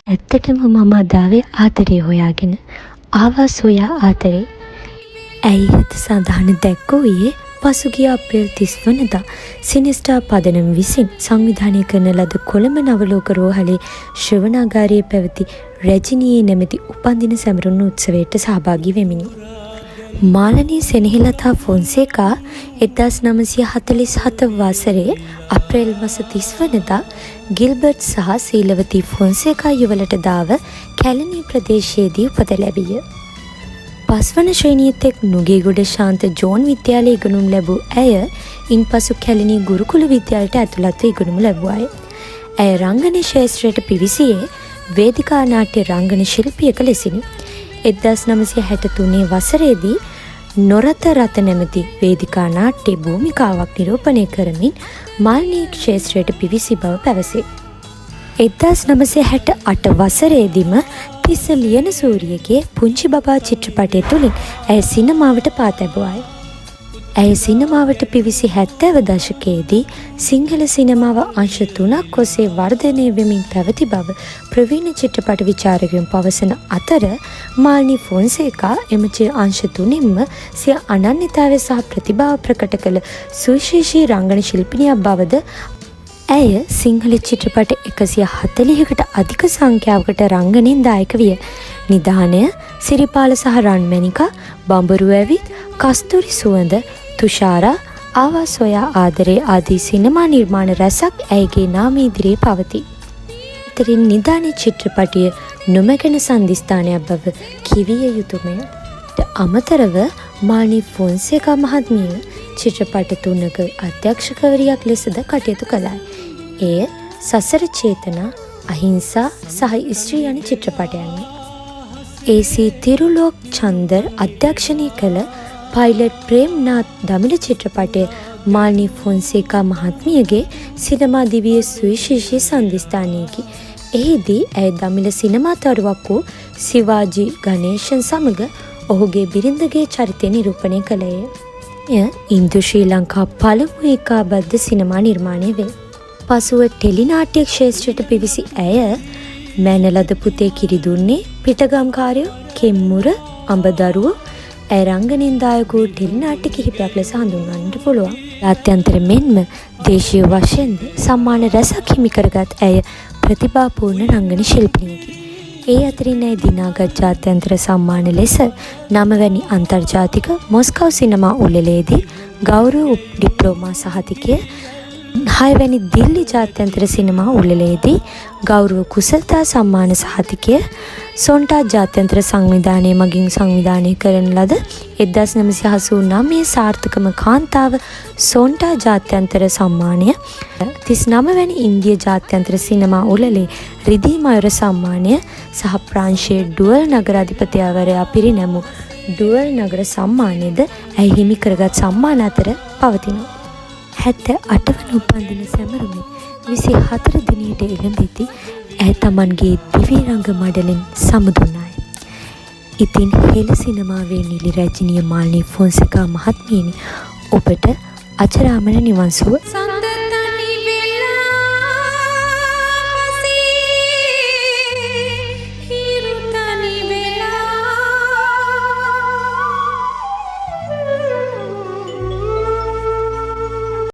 ඇත්තටම මම අදාවේ ආදරේ හොයාගෙන ආවා සොයා ආදරේ. ඇයි හිත සඳහන දැක්වූයේ පසුගිය අප්‍රේල් 30 වනදා සිනිස්ටා පදනම් විසින් සංවිධානය කරන ලද කොළඹ නවලෝක රෝහලේ ශ්‍රවණාගාරයේ පැවති රැජිනියේ නැමැති උපන්දින සැමරුම් උත්සවයට සහභාගී වෙමිනි. මාලනී සෙනෙහිලතා ෆොන්සේකා 1947 වසරේ අප්‍රේල් මාස 30 වනදා ගිල්බර්ට් සහ සීලවතී ෆොන්සේකා යුවලට දාව කැලණි ප්‍රදේශයේදී උපත ලැබිය. පස්වන ශ්‍රේණියත් එක් නුගේගොඩ ශාන්ත ජෝන් විද්‍යාලයේ ඉගෙනුම් ලැබූ ඇය ඉන්පසු කැලණි ගුරුකුල විද්‍යාලයට ඇතුළත්ව ඉගෙනුම් ලැබුවාය. ඇය රංගන ක්ෂේත්‍රයට පිවිසියේ වේදිකා නාට්‍ය රංගන ශිල්පියක ලෙසිනි. 1963 වසරේදී නොරත රත නැමැති වේදිකා නාට්‍ය භූමිකාවක් නිරූපණය කරමින් මාල්නී ක්ෂේත්‍රයට පිවිසි බව පැවසේ. 1968 වසරේදීම තිස්ස ලියනසූරියගේ පුංචි බබා චිත්‍රපටය තුළින් ඇය සිනමාවට පා තැබුවායි. ඇය සිනමාවට පිවිසි 70 දශකයේදී සිංහල සිනමාව අංශ 3ක් ඔස්සේ වර්ධනය වෙමින් පැවති බව ප්‍රවීණ චිත්‍රපට විචාරකයන් පවසන අතර මාල්නී ෆොන්සේකා එම අංශ 3න්ම සිය අනන්‍යතාවය සහ ප්‍රතිභාව ප්‍රකට කළ සුවිශේෂී රංගන ශිල්පිනියක් බවද ඇය සිංහල චිත්‍රපට 140කට අධික සංඛ්‍යාවකට රංගනයෙන් දායක විය. නිධානය, සිරිපාල සහ රන්මැණිකා, බඹරු ඇවිත්, කස්තුරි සුවඳ, තුෂාරා, ආවා සොයා ආදරේ ආදී සිනමා නිර්මාණ රැසක් ඇයගේ නාම ඉදිරියේ පවතී. ඉතින් නිධානයේ චිත්‍රපටය නොමැකෙන සන්ධිස්ථානයක් බව කිවිය යුතුමය. අමතරව මාල්නී ෆොන්සේකා මහත්මිය චිත්‍රපට 3ක අධ්‍යක්ෂකවරියක් ලෙසද කටයුතු කළා. එය සසර චේතනා, අහිංසා සහ ස්ත්‍රී යන චිත්‍රපටයන්ය. ඒ.සී. තිරුලෝක් චන්දර් අධ්‍යක්ෂණය කළ පයිලට් ප්‍රේම්නාත් දමිළ චිත්‍රපටය මාල්නී ෆොන්සේකා මහත්මියගේ සිනමා දිවියේ සුවිශේෂී සන්ධිස්ථානයකි. එහිදී ඇය දමිළ සිනමා තරුවක් වූ සිවාජි ගණේෂන් සමග ඔහුගේ බිරිඳගේ චරිතය නිරූපණය කළේය. එය ඉන්දු ශ්‍රී ලංකා පළමු ඒකාබද්ධ සිනමා නිර්මාණය වේ. පසුව ටෙලිනාට්‍ය ක්ෂේත්‍රයට පිවිසි ඇය මැනලද පුතේ කිරිදුන්නේ, පිටගම්කාරයෝ, කෙම්මුර, අඹදරුවෝ ඇය රංගනයෙන් දායක වූ ටෙලිනාට්‍ය කිහිපයක් ලෙස හඳුන්වන්නට පුළුවන්. ජාත්‍යන්තර මෙන්ම දේශීය වශයෙන්ද සම්මාන රැසක් හිමි කරගත් ඇය ප්‍රතිභාපූර්ණ රංගන ශිල්පිනියකි. ඒ අතරින් ඇය දිනාගත් ජාත්‍යන්තර සම්මාන ලෙස 9 වැනි අන්තර්ජාතික මොස්කව් සිනමා උළෙලේදී ගෞරව ඩිප්ලෝමා සහතිකය, 6 වැනි දිල්ලි ජාත්‍යන්තර සිනමා උළෙලේදී ගෞරව කුසලතා සම්මාන සහතිකය, සොන්ටා ජාත්‍යන්තර සංවිධානය මගින් සංවිධානය කරන ලද 1989 සාර්ථකම කාන්තාව සොන්ටා ජාත්‍යන්තර සම්මානය, 39 වැනි ඉන්දිය ජාත්‍යන්තර සිනමා උළෙලේ රිදී මයුර සම්මානය සහ ප්‍රංශයේ ඩුවල් නගරාධිපතිවරයා පිරිනැමු ඩුවල් නගර සම්මානයද ඇය හිමි කරගත් සම්මාන අතර පවතිනවා. 78 වන උපන්දින සැමරුමින් 24 දිනයට එළඹෙති ඇය තමන්ගේ දිවි රංග මඩලෙන් සමුදුන්නාය. ඉතින් හෙළ සිනමාවේ නිලි රැජිනිය මාල්නී ෆොන්සේකා මහත්මියනි, ඔබට අජරාමර නිවන් සුව.